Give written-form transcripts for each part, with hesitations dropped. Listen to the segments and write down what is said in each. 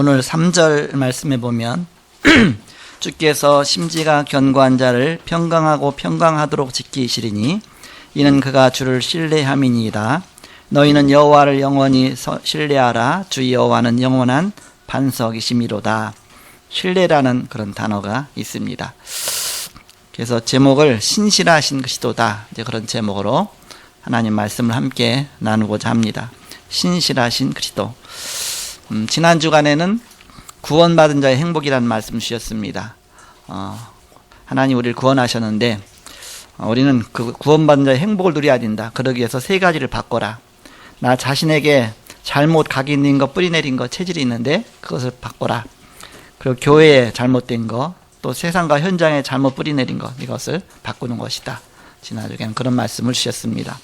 오늘 3절 말씀에 보면 주께서 심지가 견고한 자를 평강하고 평강하도록 지키시리니 이는 그가 주를 신뢰함이니이다. 너희는 여호와를 영원히 신뢰하라. 주 여호와는 영원한 반석이시미로다. 신뢰라는 그런 단어가 있습니다. 그래서 제목을 신실하신 그리스도다, 이제 그런 제목으로 하나님 말씀을 함께 나누고자 합니다. 신실하신 그리스도. 지난 주간에는 구원받은 자의 행복이라는 말씀 주셨습니다. 하나님 우리를 구원하셨는데 우리는 그 구원받은 자의 행복을 누려야 된다. 그러기 위해서 세 가지를 바꿔라. 나 자신에게 잘못 각이 있는 거, 뿌리 내린 거, 체질이 있는데 그것을 바꿔라. 그리고 교회에 잘못된 거, 또 세상과 현장에 잘못 뿌리 내린 것, 이것을 바꾸는 것이다. 지난 주에는 그런 말씀을 주셨습니다.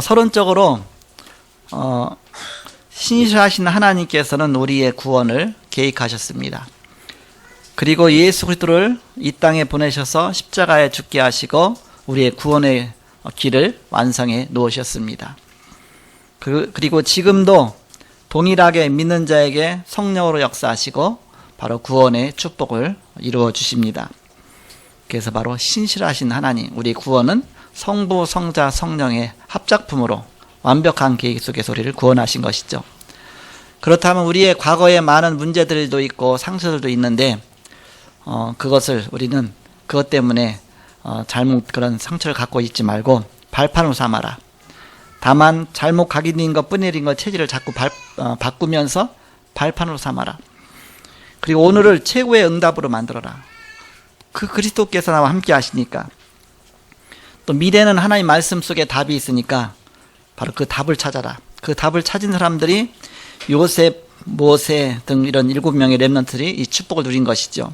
서론적으로 신실하신 하나님께서는 우리의 구원을 계획하셨습니다. 그리고 예수 그리스도를 이 땅에 보내셔서 십자가에 죽게 하시고 우리의 구원의 길을 완성해 놓으셨습니다. 그리고 지금도 동일하게 믿는 자에게 성령으로 역사하시고 바로 구원의 축복을 이루어 주십니다. 그래서 바로 신실하신 하나님, 우리 구원은 성부, 성자, 성령의 합작품으로 완벽한 계획 속에서 우리를 구원하신 것이죠. 그렇다면 우리의 과거에 많은 문제들도 있고 상처들도 있는데 그것을 우리는 그것 때문에 잘못 그런 상처를 갖고 있지 말고 발판으로 삼아라. 다만 잘못 각인된 것, 뿌내린 것, 체질을 자꾸 바꾸면서 발판으로 삼아라. 그리고 오늘을 최고의 응답으로 만들어라. 그 그리스도께서 나와 함께 하시니까, 또 미래는 하나님 말씀 속에 답이 있으니까 바로 그 답을 찾아라. 그 답을 찾은 사람들이 요셉, 모세 등 이런 7명의 렘넌트들이 이 축복을 누린 것이죠.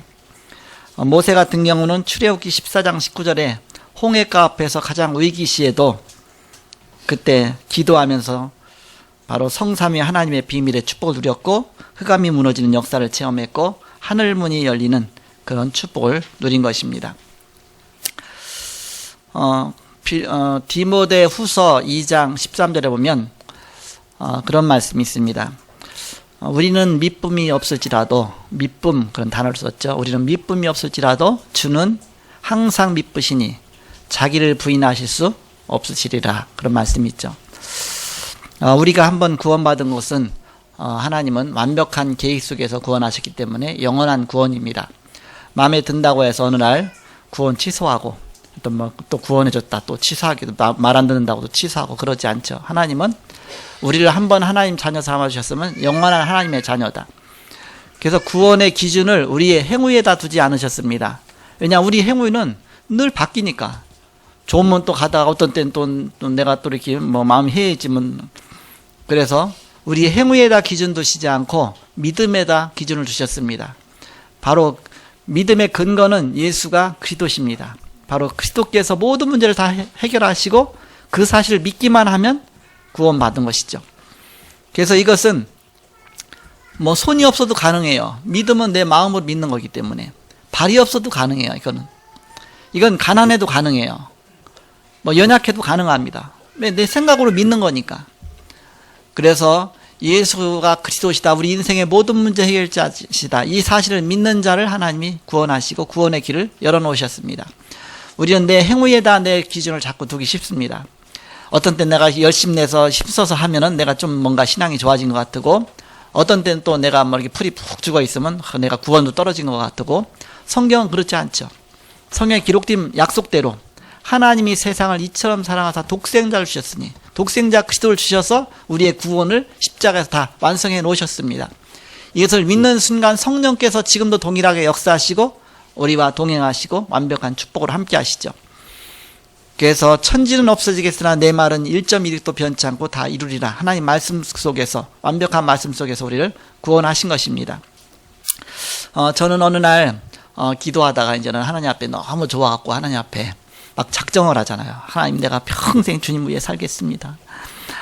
모세 같은 경우는 출애굽기 14장 19절에 홍해가 앞에서 가장 위기시에도 그때 기도하면서 바로 성삼위 하나님의 비밀의 축복을 누렸고 흑암이 무너지는 역사를 체험했고 하늘문이 열리는 그런 축복을 누린 것입니다. 디모데 후서 2장 13절에 보면 그런 말씀이 있습니다. 우리는 미쁨이 없을지라도, 미쁨 그런 단어를 썼죠. 우리는 미쁨이 없을지라도 주는 항상 미쁘시니 자기를 부인하실 수 없으시리라, 그런 말씀이 있죠. 우리가 한번 구원받은 것은 하나님은 완벽한 계획 속에서 구원하셨기 때문에 영원한 구원입니다. 마음에 든다고 해서 어느 날 구원 취소하고 또 구원해줬다 또 취소하기도, 말 안 듣는다고 또 취소하고 그러지 않죠. 하나님은 우리를 한번 하나님 자녀 삼아주셨으면 영원한 하나님의 자녀다. 그래서 구원의 기준을 우리의 행위에다 두지 않으셨습니다. 왜냐, 우리 행위는 늘 바뀌니까. 좋으면 또 가다가 어떤 때는 또 내가 또 이렇게 마음이 해해지면, 그래서 우리의 행위에다 기준 두시지 않고 믿음에다 기준을 두셨습니다. 바로 믿음의 근거는 예수가 그리스도십니다. 바로 그리스도께서 모든 문제를 다 해결하시고 그 사실을 믿기만 하면 구원받은 것이죠. 그래서 이것은 손이 없어도 가능해요. 믿음은 내 마음으로 믿는 거기 때문에. 발이 없어도 가능해요. 이건 가난해도 가능해요. 연약해도 가능합니다. 내 생각으로 믿는 거니까. 그래서 예수가 그리스도시다, 우리 인생의 모든 문제 해결자시다, 이 사실을 믿는 자를 하나님이 구원하시고 구원의 길을 열어놓으셨습니다. 우리는 내 행위에다 내 기준을 자꾸 두기 쉽습니다. 어떤 때 내가 열심 내서 힘써서 하면은 내가 좀 뭔가 신앙이 좋아진 것 같고, 어떤 때는 또 내가 이렇게 풀이 푹 죽어 있으면 내가 구원도 떨어진 것 같고, 성경은 그렇지 않죠. 성경에 기록된 약속대로 하나님이 세상을 이처럼 사랑하사 독생자를 주셨으니, 독생자 그리스도를 주셔서 우리의 구원을 십자가에서 다 완성해 놓으셨습니다. 이것을 믿는 순간 성령께서 지금도 동일하게 역사하시고 우리와 동행하시고 완벽한 축복을 함께 하시죠. 그래서 천지는 없어지겠으나 내 말은 1.1도 변치 않고 다 이루리라. 하나님 말씀 속에서, 완벽한 말씀 속에서 우리를 구원하신 것입니다. 저는 어느 날 기도하다가 이제는 하나님 앞에 너무 좋아갖고 하나님 앞에 막 작정을 하잖아요. 하나님, 내가 평생 주님 위해 살겠습니다.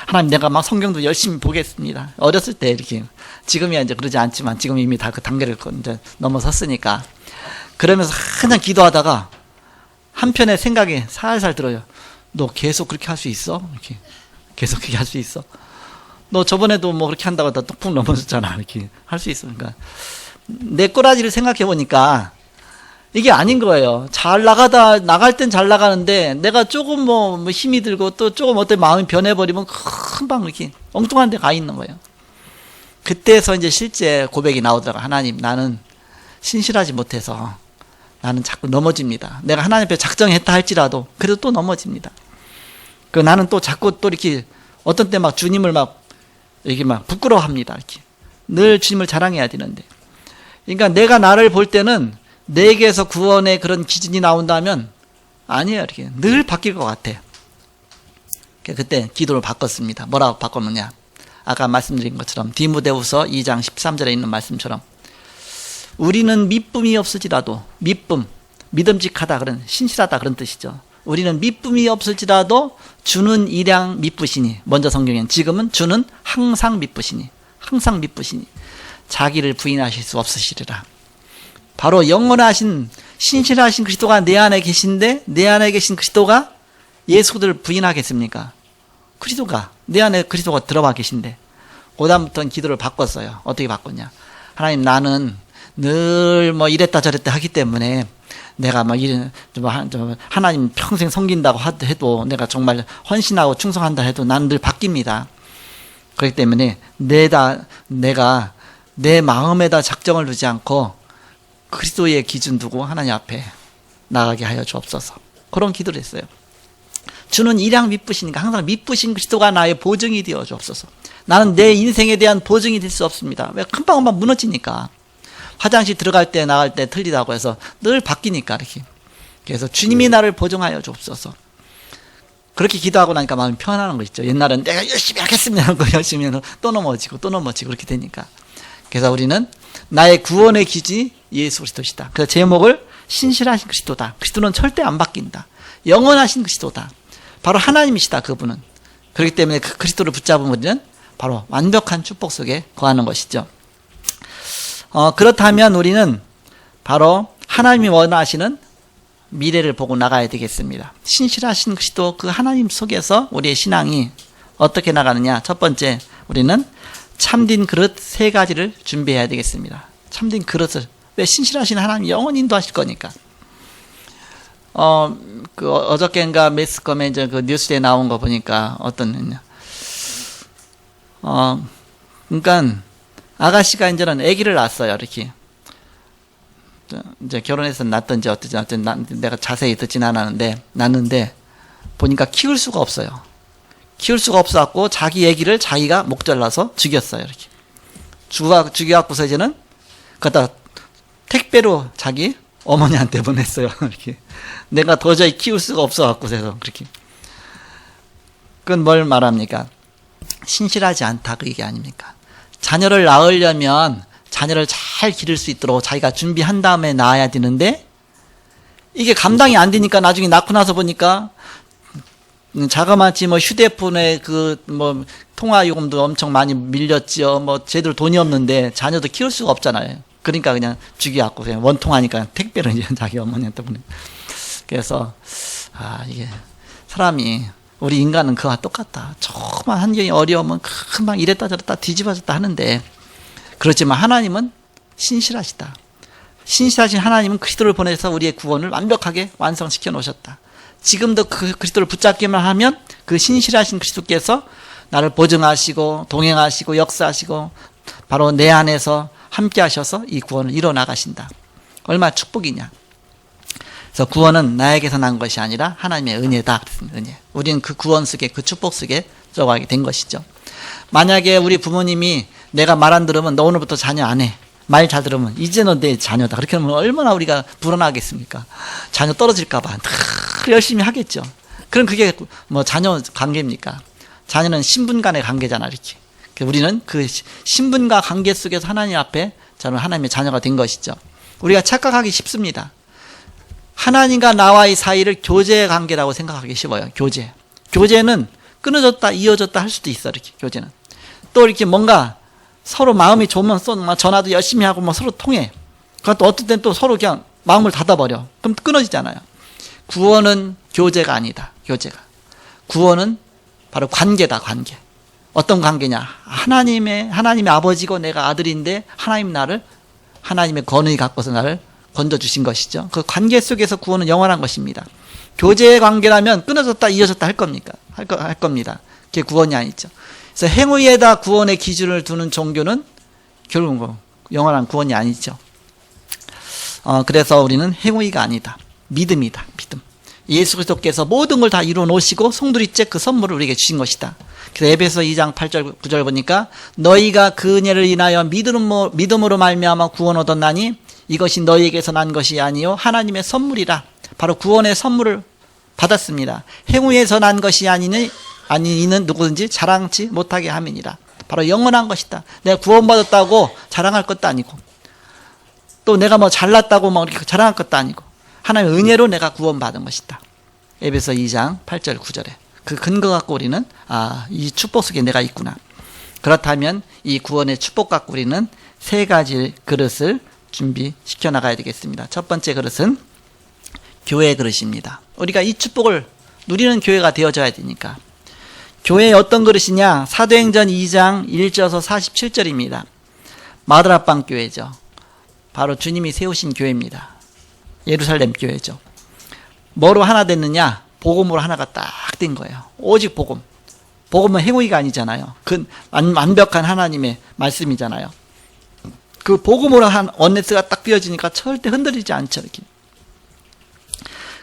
하나님, 내가 막 성경도 열심히 보겠습니다. 어렸을 때 이렇게, 지금이야 이제 그러지 않지만 지금 이미 다 그 단계를 이제 넘어섰으니까. 그러면서 그냥 기도하다가 한편의 생각이 살살 들어요. 너 계속 그렇게 할 수 있어? 이렇게 계속 그렇게 할 수 있어? 너 저번에도 뭐 그렇게 한다고 다 뚝뚝 넘어졌잖아. 이렇게 할 수 있으니까. 내 꼬라지를 생각해 보니까 이게 아닌 거예요. 잘 나갈 땐 잘 나가는데 내가 조금 뭐 힘이 들고 또 조금 어떤 마음이 변해버리면 금방 이렇게 엉뚱한 데 가 있는 거예요. 그때서 이제 실제 고백이 나오더라고요. 하나님, 나는 신실하지 못해서 나는 자꾸 넘어집니다. 내가 하나님 앞에 작정했다 할지라도 그래도 또 넘어집니다. 나는 또 자꾸 또 이렇게 어떤 때 막 주님을 막 이렇게 막 부끄러워합니다. 이렇게 늘 주님을 자랑해야 되는데, 그러니까 내가 나를 볼 때는 내게서 구원의 그런 기준이 나온다면 아니에요. 이렇게 늘 바뀔 것 같아. 그때 기도를 바꿨습니다. 뭐라고 바꿨느냐? 아까 말씀드린 것처럼 디모데후서 2장 13절에 있는 말씀처럼 우리는 미쁨이 없을지라도, 미쁨, 믿음직하다 그런 신실하다 그런 뜻이죠. 우리는 미쁨이 없을지라도 주는 일양 미쁘시니, 먼저 성경엔 지금은 주는 항상 미쁘시니, 항상 미쁘시니 자기를 부인하실 수 없으시리라. 바로 영원하신 신실하신 그리스도가 내 안에 계신데 내 안에 계신 그리스도가 예수를 부인하겠습니까? 그리스도가 내 안에 그리스도가 들어와 계신데, 그다음부터는 기도를 바꿨어요. 어떻게 바꿨냐? 하나님, 나는 늘 뭐 이랬다 저랬다 하기 때문에 내가 뭐 하나님 평생 섬긴다고 해도 내가 정말 헌신하고 충성한다 해도 나는 늘 바뀝니다. 그렇기 때문에 내가 내 마음에다 작정을 두지 않고 그리스도의 기준 두고 하나님 앞에 나가게 하여 주옵소서. 그런 기도를 했어요. 주는 일양 미쁘시니까 항상 미쁘신 그리스도가 나의 보증이 되어 주옵소서. 나는 내 인생에 대한 보증이 될 수 없습니다. 왜 금방금방 무너지니까. 화장실 들어갈 때 나갈 때 틀리다고 해서 늘 바뀌니까 이렇게. 그래서 주님이 나를 보증하여 주옵소서. 그렇게 기도하고 나니까 마음이 편안한 거 있죠. 옛날엔 내가 열심히 하겠습니다 하고 열심히 해서 또 넘어지고 그렇게 되니까. 그래서 우리는 나의 구원의 기준이 예수 그리스도시다. 그래서 제목을 신실하신 그리스도다. 그리스도는 절대 안 바뀐다. 영원하신 그리스도다. 바로 하나님이시다. 그분은. 그렇기 때문에 그 그리스도를 붙잡은 우리는 바로 완벽한 축복 속에 거하는 것이죠. 그렇다면 우리는 바로 하나님이 원하시는 미래를 보고 나가야 되겠습니다. 신실하신 그리스도 그 하나님 속에서 우리의 신앙이 어떻게 나가느냐? 첫 번째, 우리는 참된 그릇 3가지를 준비해야 되겠습니다. 참된 그릇을. 왜? 신실하신 하나님 영원히 인도하실 거니까. 어저께인가 매스컴에 이제 그 뉴스에 나온 거 보니까 그러니까 아가씨가 이제는 아기를 낳았어요. 이렇게. 이제 결혼해서 낳든지 어떻지 내가 자세히 듣진 않았는데, 낳는데 보니까 키울 수가 없어요. 키울 수가 없어갖고 자기 아기를 자기가 목 잘라서 죽였어요. 이렇게. 죽여갖고서 이제는 갖다 택배로 자기 어머니한테 보냈어요. 이렇게. 내가 도저히 키울 수가 없어갖고서 그렇게. 그건 뭘 말합니까? 신실하지 않다 그 얘기 아닙니까? 자녀를 낳으려면 자녀를 잘 기를 수 있도록 자기가 준비한 다음에 낳아야 되는데, 이게 감당이 안 되니까 나중에 낳고 나서 보니까 자그마치 뭐 휴대폰에 통화 요금도 엄청 많이 밀렸지요. 뭐 제대로 돈이 없는데 자녀도 키울 수가 없잖아요. 그러니까 그냥 죽여갖고 그냥 원통하니까 택배를 이제 자기 어머니한테 보내. 그래서 이게 사람이, 우리 인간은 그와 똑같다. 조그만 환경이 어려우면 금방 이랬다 저랬다 뒤집어졌다 하는데, 그렇지만 하나님은 신실하시다. 신실하신 하나님은 그리스도를 보내서 우리의 구원을 완벽하게 완성시켜 놓으셨다. 지금도 그 그리스도를 붙잡기만 하면 그 신실하신 그리스도께서 나를 보증하시고 동행하시고 역사하시고 바로 내 안에서 함께 하셔서 이 구원을 이뤄 나가신다. 얼마나 축복이냐. 그래서 구원은 나에게서 난 것이 아니라 하나님의 은혜다. 은혜. 우리는 그 구원 속에, 그 축복 속에 들어가게 된 것이죠. 만약에 우리 부모님이 내가 말 안 들으면 너 오늘부터 자녀 안 해. 말 잘 들으면 이제 너 내 자녀다. 그렇게 하면 얼마나 우리가 불안하겠습니까? 자녀 떨어질까봐 열심히 하겠죠. 그럼 그게 뭐 자녀 관계입니까? 자녀는 신분 간의 관계잖아, 이렇게. 우리는 그 신분과 관계 속에서 하나님 앞에 저는 하나님의 자녀가 된 것이죠. 우리가 착각하기 쉽습니다. 하나님과 나와의 사이를 교제 관계라고 생각하기 쉬워요. 교제는 끊어졌다 이어졌다 할 수도 있어. 이렇게 교제는 또 이렇게 뭔가 서로 마음이 좋으면 전화도 열심히 하고 뭐 서로 통해. 그것도 어떨 땐 또 서로 그냥 마음을 닫아버려. 그럼 끊어지잖아요. 구원은 교제가 아니다. 구원은 바로 관계다. 관계. 어떤 관계냐? 하나님의 아버지고 내가 아들인데 하나님의 권위 갖고서 나를 건져주신 것이죠. 그 관계 속에서 구원은 영원한 것입니다. 교제의 관계라면 끊어졌다 이어졌다 할 겁니다. 그게 구원이 아니죠. 그래서 행위에다 구원의 기준을 두는 종교는 결국은 영원한 구원이 아니죠. 그래서 우리는 행위가 아니다. 믿음이다. 믿음. 예수 그리스도께서 모든 걸 다 이루어 놓으시고 송두리째 그 선물을 우리에게 주신 것이다. 그래서 에베소 2장 8절 9절 보니까 너희가 그 은혜를 인하여 믿음으로 말미암아 구원 얻었나니 이것이 너희에게서 난 것이 아니요 하나님의 선물이라. 바로 구원의 선물을 받았습니다. 행위에서 난 것이 아니니 이는 누구든지 자랑치 못하게 함이니라. 바로 영원한 것이다. 내가 구원받았다고 자랑할 것도 아니고 또 내가 뭐 잘났다고 뭐 이렇게 자랑할 것도 아니고 하나님의 은혜로 내가 구원받은 것이다. 에베소 2장 8절 9절에 그 근거 갖고 우리는 이 축복 속에 내가 있구나. 그렇다면 이 구원의 축복 갖고 우리는 세 가지 그릇을 준비시켜 나가야 되겠습니다. 첫 번째 그릇은 교회 그릇입니다. 우리가 이 축복을 누리는 교회가 되어져야 되니까. 교회의 어떤 그릇이냐? 사도행전 2장 1절에서 47절입니다. 마드라방 교회죠. 바로 주님이 세우신 교회입니다. 예루살렘 교회죠. 뭐로 하나 됐느냐? 복음으로 하나가 딱 된 거예요. 오직 복음. 복음은 행위가 아니잖아요. 그 완벽한 하나님의 말씀이잖아요. 그 복음으로 한 원네스가 딱 띄어지니까 절대 흔들리지 않죠. 이렇게.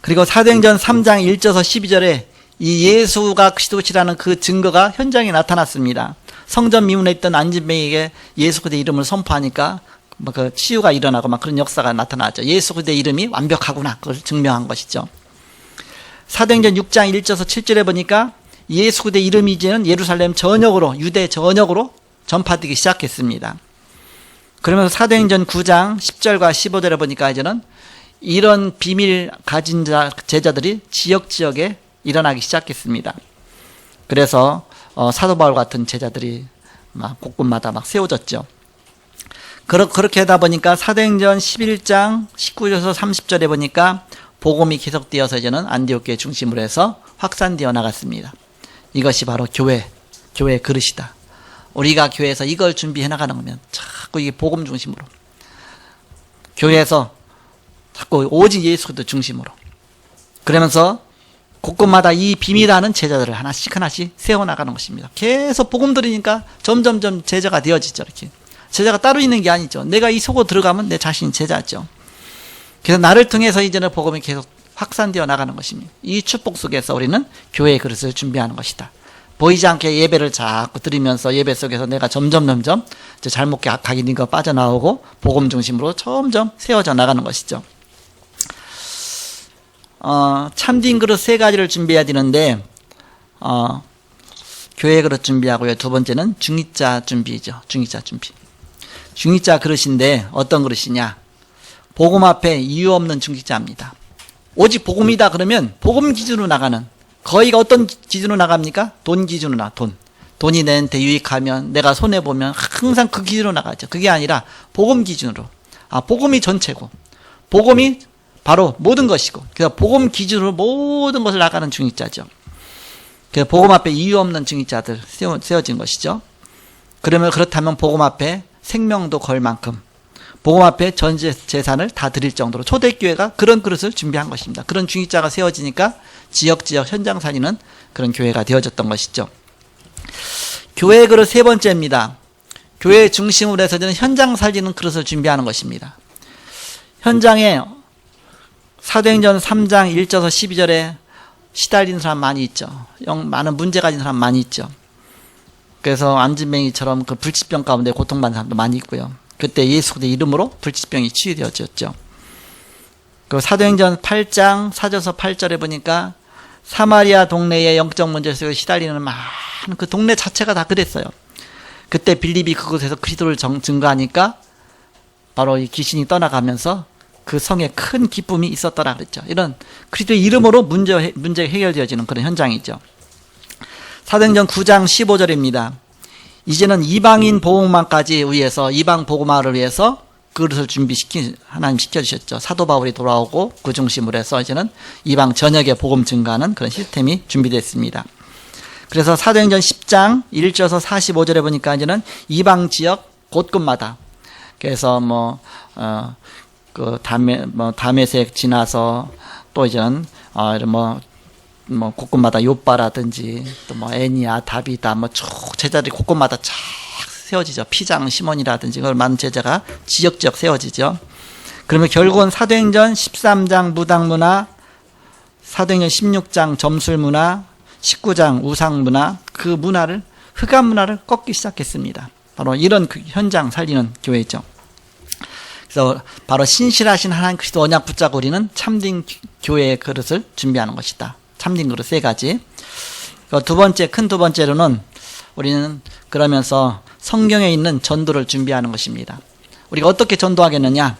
그리고 사도행전 3장 1절에서 12절에 이 예수가 그리스도시라는 그 증거가 현장에 나타났습니다. 성전 미문에 있던 안진뱅이에게 예수 그리스도의 이름을 선포하니까 그 치유가 일어나고 막 그런 역사가 나타나죠. 예수 그리스도의 이름이 완벽하구나. 그걸 증명한 것이죠. 사도행전 6장 1절에서 7절에 보니까 예수 그리스도의 이름이 이제는 예루살렘 전역으로 유대 전역으로 전파되기 시작했습니다. 그러면서 사도행전 9장 10절과 15절에 보니까 이제는 이런 비밀 가진 제자들이 지역에 일어나기 시작했습니다. 그래서 사도 바울 같은 제자들이 막 곳곳마다 막 세워졌죠. 그렇게 하다 보니까 사도행전 11장 19절에서 30절에 보니까 복음이 계속되어서 이제는 안디옥교회 중심으로 해서 확산되어 나갔습니다. 이것이 바로 교회의 그릇이다. 우리가 교회에서 이걸 준비해 나가는 거면 자꾸 이게 복음 중심으로 교회에서 자꾸 오직 예수 그리스도 중심으로 그러면서 곳곳마다 이 비밀하는 제자들을 하나씩 세워나가는 것입니다. 계속 복음 들으니까 점점점 제자가 되어지죠. 이렇게 제자가 따로 있는 게 아니죠. 내가 이 속으로 들어가면 내 자신이 제자죠. 그래서 나를 통해서 이제는 복음이 계속 확산되어 나가는 것입니다. 이 축복 속에서 우리는 교회의 그릇을 준비하는 것이다. 보이지 않게 예배를 자꾸 드리면서 예배 속에서 내가 점점 잘못 가긴 거 빠져나오고 복음 중심으로 점점 세워져 나가는 것이죠. 참된 그릇 세 가지를 준비해야 되는데 교회 그릇 준비하고요. 두 번째는 중위자 준비죠. 중위자 그릇인데 어떤 그릇이냐? 복음 앞에 이유 없는 중위자입니다. 오직 복음이다 그러면 복음 기준으로 나가는 거의가 어떤 기준으로 나갑니까? 돈 기준으로 돈이 내한테 유익하면 내가 손해보면 항상 그 기준으로 나가죠. 그게 아니라 복음 기준으로 복음이 전체고 복음이 바로 모든 것이고 그래서 복음 기준으로 모든 것을 나가는 중위자죠. 그래서 복음 앞에 이유 없는 중위자들 세워진 것이죠. 그렇다면 복음 앞에 생명도 걸 만큼 복음 앞에 전 재산을 다 드릴 정도로 초대교회가 그런 그릇을 준비한 것입니다. 그런 중위자가 세워지니까 지역 현장 살리는 그런 교회가 되어졌던 것이죠. 교회 그릇 세 번째입니다. 교회 중심으로 해서 저는 현장 살리는 그릇을 준비하는 것입니다. 현장에 사도행전 3장 1절에서 12절에 시달리는 사람 많이 있죠. 많은 문제 가진 사람 많이 있죠. 그래서 안진뱅이처럼 그 불치병 가운데 고통받는 사람도 많이 있고요. 그때 예수 그리스도의 이름으로 불치병이 치유되어졌죠. 그리고 사도행전 8장 4절에서 8절에 보니까 사마리아 동네의 영적 문제 속에 시달리는 많은 그 동네 자체가 다 그랬어요. 그때 빌립이 그곳에서 그리스도를 증거하니까 바로 이 귀신이 떠나가면서 그 성에 큰 기쁨이 있었더라 그랬죠. 이런 그리스도의 이름으로 문제가 해결되어지는 그런 현장이죠. 사도행전 9장 15절입니다. 이제는 이방인 복음만까지 위해서 이방 복음화를 위해서 그릇을 하나님 시켜주셨죠. 사도 바울이 돌아오고 그 중심으로 해서 이제는 이방 전역에 복음 증가하는 그런 시스템이 준비됐습니다. 그래서 사도행전 10장 1절에서 45절에 보니까 이제는 이방 지역 곳곳마다, 그래서 다메섹 지나서 또 이제는 곳곳마다 요빠라든지 또 애니아, 다비다 쭉 제자들이 곳곳마다 쫙 세워지죠. 피장, 시몬이라든지 그걸 많은 제자가 지역지역 세워지죠. 그러면 결국은 사도행전 13장 무당문화, 사도행전 16장 점술문화, 19장 우상문화, 그 문화를, 흑암 문화를 꺾기 시작했습니다. 바로 이런 현장 살리는 교회죠. 그래서 바로 신실하신 하나님 그리스도 언약 붙잡고 우리는 참된 교회의 그릇을 준비하는 것이다. 참된 그릇 세 가지. 큰 두 번째로는 우리는 그러면서 성경에 있는 전도를 준비하는 것입니다. 우리가 어떻게 전도하겠느냐?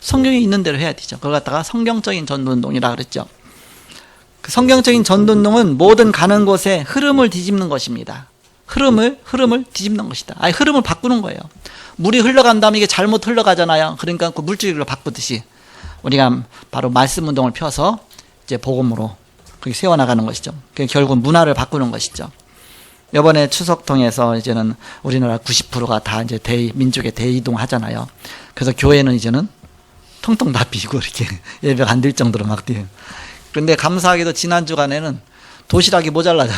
성경에 있는 대로 해야 되죠. 그걸 갖다가 성경적인 전도운동이라 그랬죠. 그 성경적인 전도운동은 모든 가는 곳에 흐름을 뒤집는 것입니다. 흐름을 뒤집는 것이다. 아니, 흐름을 바꾸는 거예요. 물이 흘러간다면 이게 잘못 흘러가잖아요. 그러니까 그 물줄기를 바꾸듯이 우리가 바로 말씀 운동을 펴서 이제 복음으로 그렇게 세워나가는 것이죠. 그게 결국 문화를 바꾸는 것이죠. 이번에 추석 통해서 이제는 우리나라 90%가 다 이제 민족의 대이동 하잖아요. 그래서 교회는 이제는 통통 다 비고 이렇게 예배가 안 될 정도로 막 돼요. 그런데 감사하게도 지난 주간에는 도시락이 모자랄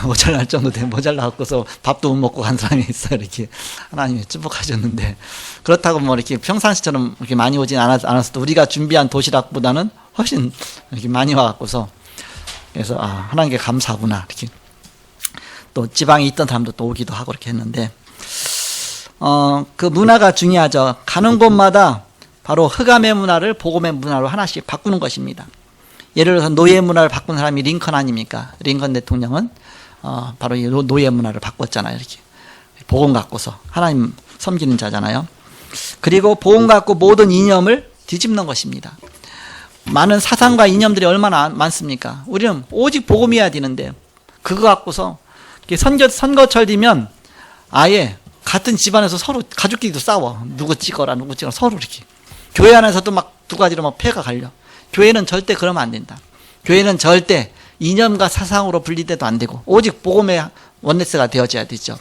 정도 모자라갖고서 밥도 못 먹고 간 사람이 있어요. 이렇게 하나님이 축복하셨는데, 그렇다고 이렇게 평상시처럼 이렇게 많이 오진 않았어도 우리가 준비한 도시락보다는 훨씬 이렇게 많이 와갖고서, 그래서 하나님께 감사하구나 이렇게. 또 지방에 있던 사람도 또 오기도 하고 이렇게 했는데, 그 문화가 중요하죠. 가는 곳마다 바로 흑암의 문화를 복음의 문화로 하나씩 바꾸는 것입니다. 예를 들어서 노예 문화를 바꾼 사람이 링컨 아닙니까? 링컨 대통령은 바로 이 노예 문화를 바꿨잖아요. 이렇게 복음 갖고서 하나님 섬기는 자잖아요. 그리고 복음 갖고 모든 이념을 뒤집는 것입니다. 많은 사상과 이념들이 얼마나 많습니까? 우리는 오직 복음이어야 되는데 그거 갖고서 선거철 되면 아예 같은 집안에서 서로 가족끼리도 싸워. 누구 찍어라 서로 이렇게. 교회 안에서도 막 두 가지로 폐가 갈려. 교회는 절대 그러면 안 된다. 교회는 절대 이념과 사상으로 분리돼도 안 되고 오직 복음의 원네스가 되어져야 되죠.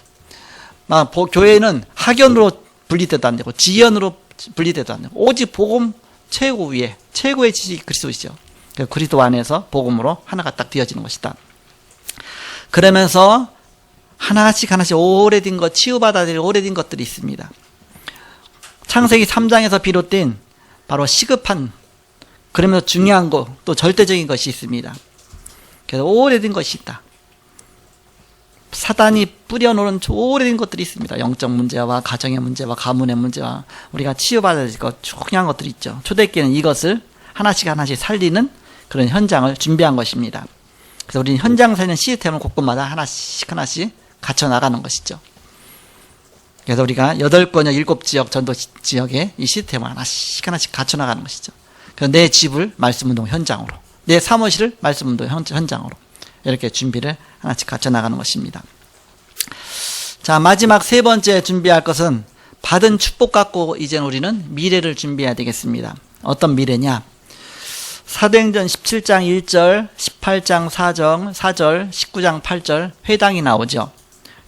교회는 학연으로 분리돼도 안 되고 지연으로 분리돼도 안 되고 오직 복음 최고 위에 최고의 지식이 그리스도이죠. 그리스도 안에서 복음으로 하나가 딱 되어지는 것이다. 그러면서 하나씩 오래된 것, 치유받아야 될 오래된 것들이 있습니다. 창세기 3장에서 비롯된 바로 시급한, 그러면서 중요한 것, 또 절대적인 것이 있습니다. 그래서 오래된 것이 있다. 사단이 뿌려놓은 오래된 것들이 있습니다. 영적 문제와 가정의 문제와 가문의 문제와 우리가 치유받아야 될 것, 중요한 것들이 있죠. 초대교회는 이것을 하나씩 살리는 그런 현장을 준비한 것입니다. 그래서 우리는 현장 살리는 시스템을 곳곳마다 하나씩 갖춰 나가는 것이죠. 그래서 우리가 8권역 7지역 전도 지역에 이 시스템을 하나씩 갖춰 나가는 것이죠. 그래서 내 집을 말씀운동 현장으로, 내 사무실을 말씀운동 현장으로 이렇게 준비를 하나씩 갖춰 나가는 것입니다. 자, 마지막 세 번째 준비할 것은 받은 축복 갖고 이제 우리는 미래를 준비해야 되겠습니다. 어떤 미래냐? 사도행전 17장 1절, 18장 4절, 19장 8절 회당이 나오죠.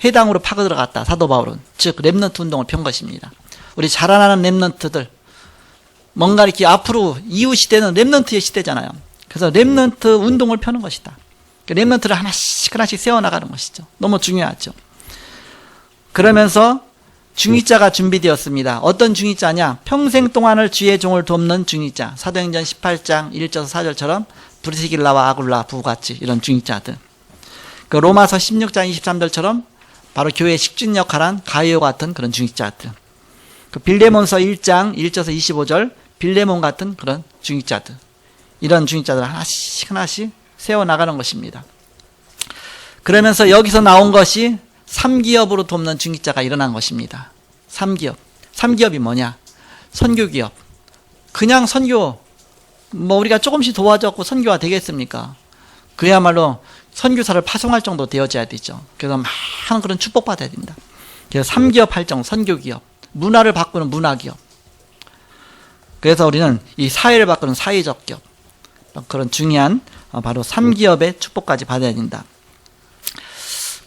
회당으로 파고 들어갔다. 사도 바울은. 즉 렘넌트 운동을 편 것입니다. 우리 자라나는 렘넌트들 뭔가 이렇게 앞으로 이후 시대는 렘넌트의 시대잖아요. 그래서 렘넌트 운동을 펴는 것이다. 렘넌트를 하나씩 세워나가는 것이죠. 너무 중요하죠. 그러면서 중위자가 준비되었습니다. 어떤 중위자냐? 평생 동안을 주의 종을 돕는 중위자. 사도행전 18장 1절 4절처럼 브리스길라와 아굴라 부같이 이런 중위자들. 그 로마서 16장 23절처럼 바로 교회의 식준 역할한 가이오 같은 그런 중위자들. 그 빌레몬서 1장 1절에서 25절 빌레몬 같은 그런 중위자들. 이런 중위자들 하나씩 세워나가는 것입니다. 그러면서 여기서 나온 것이 3기업으로 돕는 중위자가 일어난 것입니다. 3기업. 3기업이 뭐냐? 선교기업. 그냥 선교, 우리가 조금씩 도와줬고 선교가 되겠습니까? 그야말로 선교사를 파송할 정도 되어져야 되죠. 그래서 많은 그런 축복받아야 된다. 그래서 3기업 할정, 선교기업. 문화를 바꾸는 문화기업. 그래서 우리는 이 사회를 바꾸는 사회적 기업. 그런 중요한 바로 3기업의 축복까지 받아야 된다.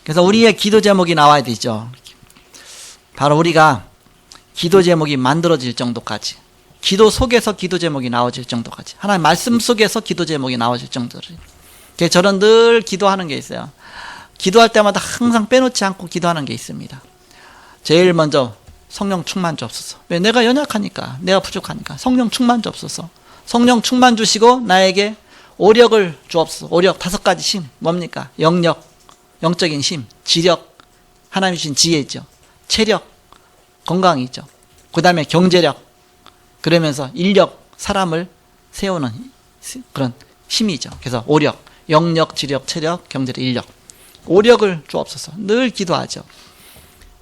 그래서 우리의 기도 제목이 나와야 되죠. 바로 우리가 기도 제목이 만들어질 정도까지, 기도 속에서 기도 제목이 나와질 정도까지, 하나님 말씀 속에서 기도 제목이 나와질 정도로. 그래서 저는 늘 기도하는 게 있어요. 기도할 때마다 항상 빼놓지 않고 기도하는 게 있습니다. 제일 먼저 성령 충만 주옵소서. 왜? 내가 연약하니까, 내가 부족하니까 성령 충만 주옵소서. 성령 충만 주시고 나에게 오력을 주옵소서. 오력 5가지 힘 뭡니까? 영력, 영적인 힘, 지력, 하나님 주신 지혜죠. 체력, 건강이죠. 그 다음에 경제력, 그러면서 인력, 사람을 세우는 그런 힘이죠. 그래서 오력, 영력, 지력, 체력, 경제력, 인력, 오력을 주옵소서. 늘 기도하죠.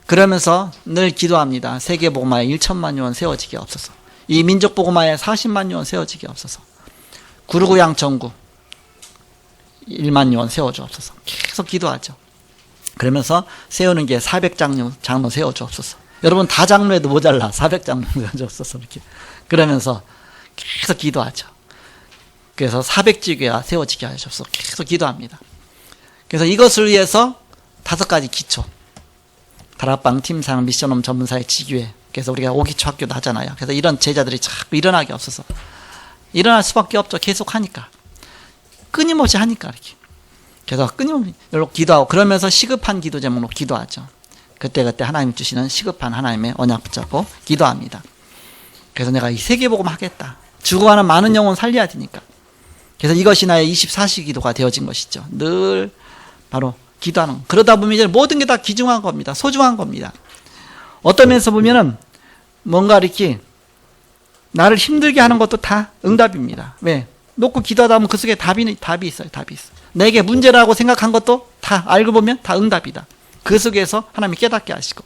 그러면서 늘 기도합니다. 세계복음화에 1천만 요원 세워지게 없어서, 이 민족복음화에 40만 요원 세워지게 없어서, 구루구양 전구 1만 요원 세워주옵소서. 계속 기도하죠. 그러면서 세우는 게 400장로 세워주옵소서. 여러분 다 장로해도 모자라. 400장로 세워주옵소서. 이렇게 그러면서 계속 기도하죠. 그래서 400지교가 세워지게 하셔서 계속 기도합니다. 그래서 이것을 위해서 5가지 기초, 다락방, 팀상, 미션홈, 전문사의 지교회, 그래서 우리가 5기초 학교도 하잖아요. 그래서 이런 제자들이 자꾸 일어나게 없어서, 일어날 수밖에 없죠. 계속 하니까, 끊임없이 하니까. 이렇게 그래서 끊임없이 기도하고, 그러면서 시급한 기도 제목으로 기도하죠. 그때그때 하나님 주시는 시급한 하나님의 언약 붙잡고 기도합니다. 그래서 내가 이 세계복음 하겠다. 죽어가는 많은 영혼 살려야 되니까. 그래서 이것이 나의 24시 기도가 되어진 것이죠. 늘 바로 기도하는. 그러다 보면 이제 모든 게 다 귀중한 겁니다. 소중한 겁니다. 어떤 면에서 보면은 뭔가 이렇게 나를 힘들게 하는 것도 다 응답입니다. 왜? 놓고 기도하다 보면 그 속에 답이 있어요. 답이 있어요. 내게 문제라고 생각한 것도 다 알고 보면 다 응답이다. 그 속에서 하나님이 깨닫게 하시고.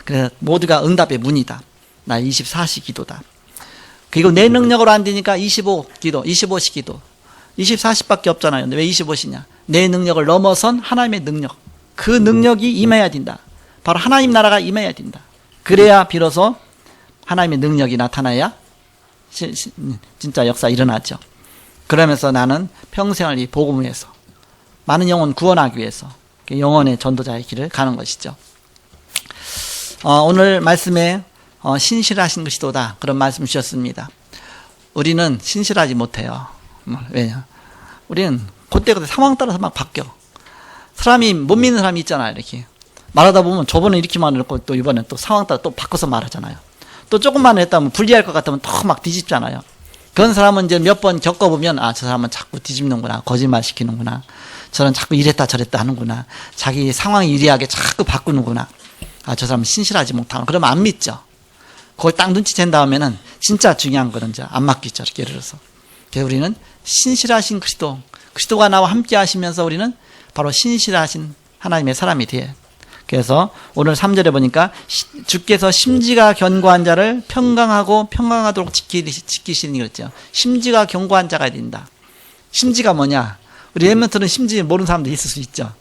그래서 모두가 응답의 문이다. 나 24시 기도다. 그리고 내 능력으로 안 되니까 25시 기도. 24시밖에 없잖아요. 왜 25시냐? 내 능력을 넘어선 하나님의 능력. 그 능력이 임해야 된다. 바로 하나님 나라가 임해야 된다. 그래야 비로소 하나님의 능력이 나타나야 진짜 역사 일어나죠. 그러면서 나는 평생을 이 복음을 위해서, 많은 영혼 구원하기 위해서 영혼의 전도자의 길을 가는 것이죠. 오늘 말씀에 신실하신 그리스도다, 그런 말씀 주셨습니다. 우리는 신실하지 못해요. 왜냐? 우리는 그때그때 상황 따라서 막 바뀌어. 사람이 못 믿는 사람이 있잖아요. 이렇게 말하다 보면 저번에 이렇게 말해놓고 또 이번에 또 상황 따라 또 바꿔서 말하잖아요. 또 조금만 했다면 불리할 것 같으면 또 막 뒤집잖아요. 그런 사람은 이제 몇 번 겪어보면, 아, 저 사람은 자꾸 뒤집는구나, 거짓말 시키는구나, 저는 자꾸 이랬다 저랬다 하는구나, 자기 상황이 유리하게 자꾸 바꾸는구나, 아, 저 사람은 신실하지 못하는. 그러면 안 믿죠. 그걸 딱 눈치챈 다음에는 진짜 중요한 거는 이제 안 맡기죠. 이렇게 예를 들어서. 그래서 우리는 신실하신 그리스도가 나와 함께 하시면서 우리는 바로 신실하신 하나님의 사람이 돼. 그래서 오늘 3절에 보니까 주께서 심지가 견고한 자를 평강하도록 지키시니 그랬죠. 심지가 견고한 자가 된다. 심지가 뭐냐? 우리 랩런트는 심지 모르는 사람도 있을 수 있죠.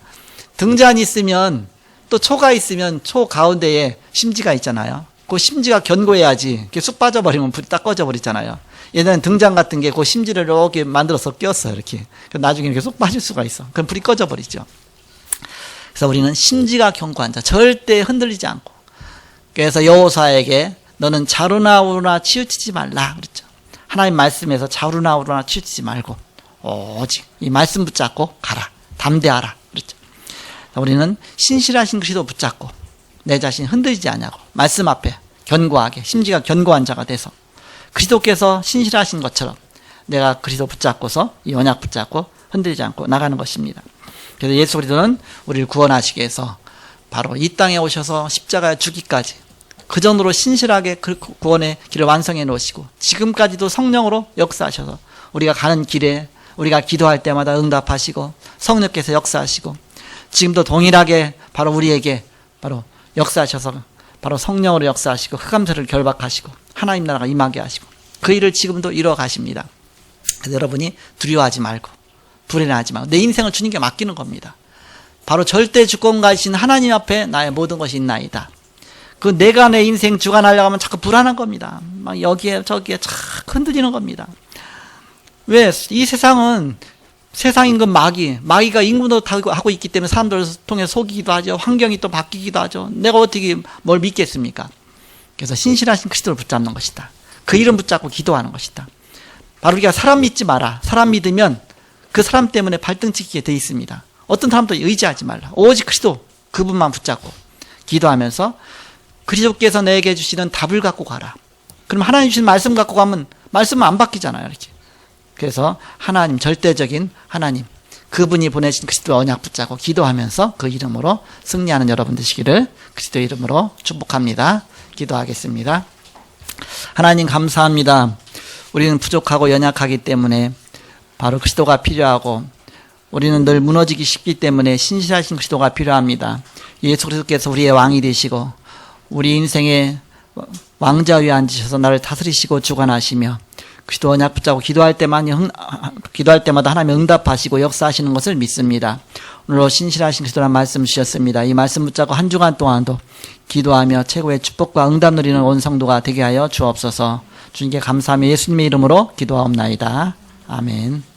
등잔이 있으면, 또 초가 있으면 초 가운데에 심지가 있잖아요. 그 심지가 견고해야지. 쑥 빠져버리면 불이 딱 꺼져버리잖아요. 얘는 등잔 같은 게 그 심지를 이렇게 만들어서 끼웠어요. 이렇게. 나중에 이렇게 쏙 빠질 수가 있어. 그럼 불이 꺼져버리죠. 그래서 우리는 심지가 견고한 자, 절대 흔들리지 않고. 그래서 여호사에게 너는 좌로나 우로나 치우치지 말라 그랬죠. 하나님 말씀에서 좌로나 우로나 치우치지 말고 오직 이 말씀 붙잡고 가라. 담대하라 그랬죠. 우리는 신실하신 그리스도 붙잡고 내 자신 흔들리지 않냐고, 말씀 앞에 견고하게, 심지가 견고한 자가 돼서 그리스도께서 신실하신 것처럼 내가 그리스도 붙잡고서 이 언약 붙잡고 흔들리지 않고 나가는 것입니다. 그래서 예수 그리스도는 우리를 구원하시기 위해서 바로 이 땅에 오셔서 십자가에 죽기까지 그 정도로 신실하게 그 구원의 길을 완성해 놓으시고, 지금까지도 성령으로 역사하셔서 우리가 가는 길에, 우리가 기도할 때마다 응답하시고 성령께서 역사하시고, 지금도 동일하게 바로 우리에게 바로 역사하셔서 바로 성령으로 역사하시고 흑암세를 결박하시고 하나님 나라가 임하게 하시고 그 일을 지금도 이루어 가십니다. 그래서 여러분이 두려워하지 말고 불안하지 말고 내 인생을 주님께 맡기는 겁니다. 바로 절대 주권가이신 하나님 앞에 나의 모든 것이 있나이다. 그 내가 내 인생 주관하려고 하면 자꾸 불안한 겁니다. 막 여기에 저기에 착 흔들리는 겁니다. 왜? 이 세상은 세상 임금 마귀가 임금도 하고 있기 때문에 사람들을 통해 속이기도 하죠. 환경이 또 바뀌기도 하죠. 내가 어떻게 뭘 믿겠습니까? 그래서 신실하신 그리스도를 붙잡는 것이다. 그 이름 붙잡고 기도하는 것이다. 바로 우리가 사람 믿지 마라. 사람 믿으면 그 사람 때문에 발등찍히게 돼 있습니다. 어떤 사람도 의지하지 말라. 오직 그리스도 그분만 붙잡고 기도하면서 그리스도께서 내게 주시는 답을 갖고 가라. 그럼 하나님 주신 말씀 갖고 가면 말씀은 안 바뀌잖아요. 이렇게. 그래서 하나님, 절대적인 하나님, 그분이 보내신 그리스도 언약 붙잡고 기도하면서 그 이름으로 승리하는 여러분 되시기를 그리스도 이름으로 축복합니다. 기도하겠습니다. 하나님 감사합니다. 우리는 부족하고 연약하기 때문에 바로 그리스도가 필요하고 우리는 늘 무너지기 쉽기 때문에 신실하신 그리스도가 필요합니다. 예수 그리스도께서 우리의 왕이 되시고 우리 인생의 왕자 위에 앉으셔서 나를 다스리시고 주관하시며 그리스도 언약 붙잡고 기도할 때마다 하나님 응답하시고 역사하시는 것을 믿습니다. 오늘로 신실하신 그리스도란 말씀 주셨습니다. 이 말씀 붙잡고 한 주간 동안도 기도하며 최고의 축복과 응답 누리는 온 성도가 되게 하여 주옵소서. 주님께 감사하며 예수님의 이름으로 기도하옵나이다. 아멘.